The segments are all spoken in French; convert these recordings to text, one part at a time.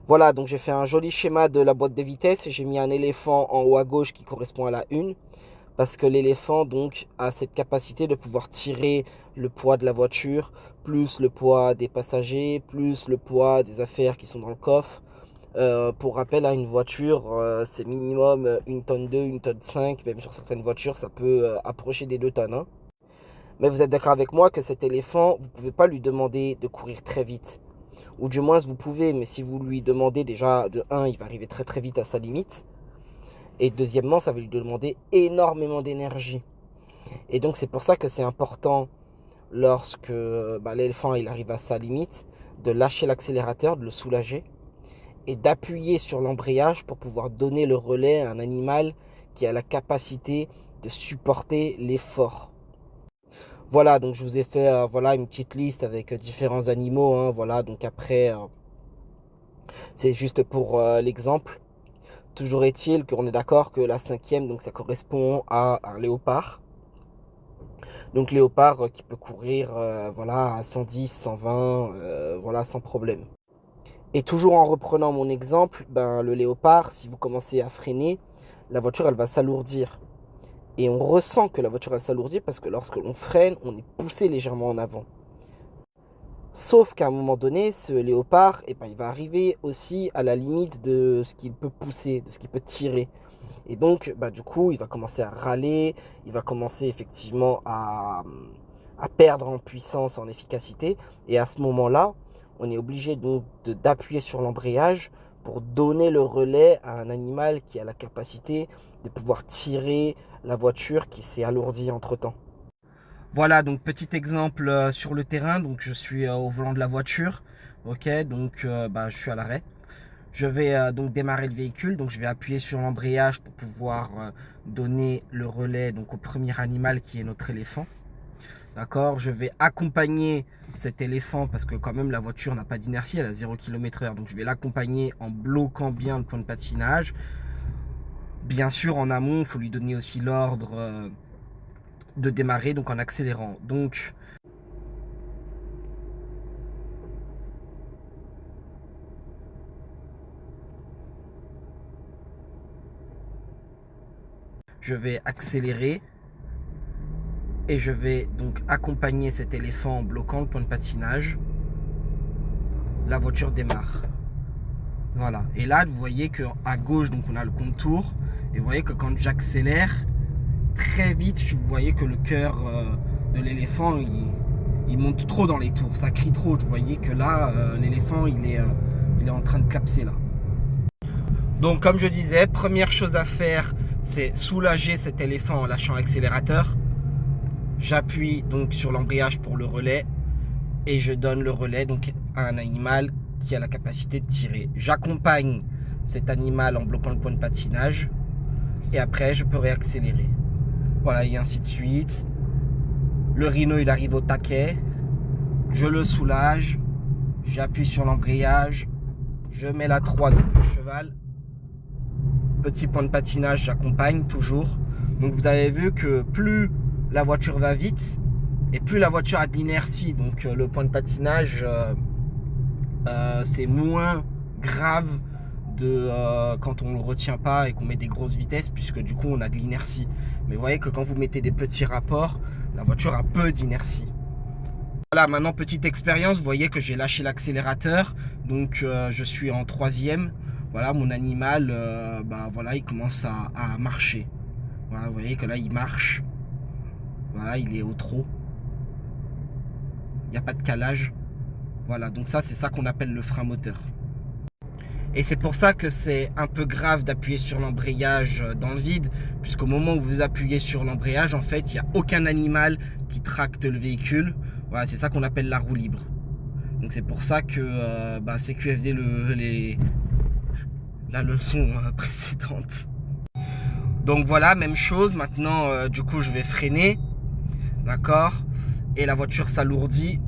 Voilà, donc j'ai fait un joli schéma de la boîte de vitesse et j'ai mis un éléphant en haut à gauche qui correspond à la 1 parce que l'éléphant donc a cette capacité de pouvoir tirer le poids de la voiture, plus le poids des passagers, plus le poids des affaires qui sont dans le coffre. Pour rappel, une voiture, c'est minimum 1 tonne 2, 1 tonne 5, même sur certaines voitures, ça peut approcher des 2 tonnes. Hein. Mais vous êtes d'accord avec moi que cet éléphant, vous ne pouvez pas lui demander de courir très vite. Ou du moins vous pouvez, mais si vous lui demandez déjà, de un, il va arriver très très vite à sa limite. Et deuxièmement, ça va lui demander énormément d'énergie. Et donc c'est pour ça que c'est important, lorsque l'éléphant il arrive à sa limite, de lâcher l'accélérateur, de le soulager, et d'appuyer sur l'embrayage pour pouvoir donner le relais à un animal qui a la capacité de supporter l'effort. Voilà, donc je vous ai fait une petite liste avec différents animaux. Hein, voilà, donc après, c'est juste pour l'exemple. Toujours est-il qu'on est d'accord que la 5e, donc ça correspond à un léopard. Donc léopard qui peut courir à 110, 120, voilà, sans problème. Et toujours en reprenant mon exemple, le léopard, si vous commencez à freiner, la voiture elle va s'alourdir. Et on ressent que la voiture elle s'alourdit parce que lorsque l'on freine, on est poussé légèrement en avant. Sauf qu'à un moment donné, ce léopard, il va arriver aussi à la limite de ce qu'il peut pousser, de ce qu'il peut tirer. Et donc, du coup, il va commencer à râler, il va commencer effectivement à perdre en puissance, en efficacité. Et à ce moment-là, on est obligé donc d'appuyer sur l'embrayage pour donner le relais à un animal qui a la capacité de pouvoir tirer la voiture qui s'est alourdie entre-temps. Voilà, donc petit exemple sur le terrain. Donc je suis au volant de la voiture. Ok, donc je suis à l'arrêt. Je vais donc démarrer le véhicule. Donc je vais appuyer sur l'embrayage pour pouvoir donner le relais donc au premier animal qui est notre éléphant. D'accord, je vais accompagner cet éléphant parce que quand même la voiture n'a pas d'inertie, elle a 0 km/h. Donc je vais l'accompagner en bloquant bien le point de patinage. Bien sûr, en amont, il faut lui donner aussi l'ordre de démarrer, donc en accélérant. Donc je vais accélérer et je vais donc accompagner cet éléphant en bloquant le point de patinage. La voiture démarre. Voilà. Et là, vous voyez qu'à gauche, donc on a le contour. Et vous voyez que quand j'accélère, très vite, vous voyez que le cœur de l'éléphant, il monte trop dans les tours. Ça crie trop. Vous voyez que là, l'éléphant, il est en train de clapser là. Donc, comme je disais, première chose à faire, c'est soulager cet éléphant en lâchant l'accélérateur. J'appuie donc sur l'embrayage pour le relais et je donne le relais donc à un animal qui a la capacité de tirer. J'accompagne cet animal en bloquant le point de patinage et après je peux réaccélérer. Voilà, et ainsi de suite. Le rhino il arrive au taquet, je le soulage, j'appuie sur l'embrayage, je mets la 3 donc le cheval. Petit point de patinage, j'accompagne toujours. Donc vous avez vu que plus la voiture va vite et plus la voiture a de l'inertie. Donc le point de patinage, c'est moins grave quand on ne le retient pas et qu'on met des grosses vitesses, puisque du coup on a de l'inertie. Mais vous voyez que quand vous mettez des petits rapports, la voiture a peu d'inertie. Voilà, maintenant petite expérience, vous voyez que j'ai lâché l'accélérateur, donc je suis en 3e. Voilà, mon animal, il commence à marcher. Voilà, vous voyez que là il marche. Voilà, il est au trot. Il n'y a pas de calage. Voilà, donc ça c'est ça qu'on appelle le frein moteur. Et c'est pour ça que c'est un peu grave d'appuyer sur l'embrayage dans le vide, puisqu'au moment où vous appuyez sur l'embrayage, en fait, il n'y a aucun animal qui tracte le véhicule. Voilà, c'est ça qu'on appelle la roue libre. Donc c'est pour ça que CQFD la leçon précédente. Donc voilà, même chose. Maintenant, du coup, je vais freiner. D'accord. Et la voiture s'alourdit.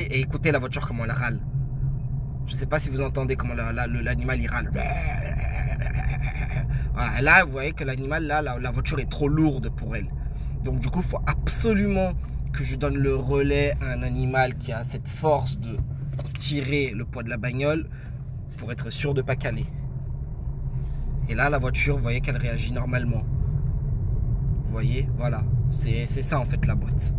Et écoutez la voiture comment elle râle. Je ne sais pas si vous entendez comment l'animal il râle. Voilà, là, vous voyez que l'animal, là, la voiture est trop lourde pour elle. Donc du coup, il faut absolument que je donne le relais à un animal qui a cette force de tirer le poids de la bagnole pour être sûr de ne pas caler. Et là, la voiture, vous voyez qu'elle réagit normalement. Vous voyez, voilà, c'est ça en fait la boîte.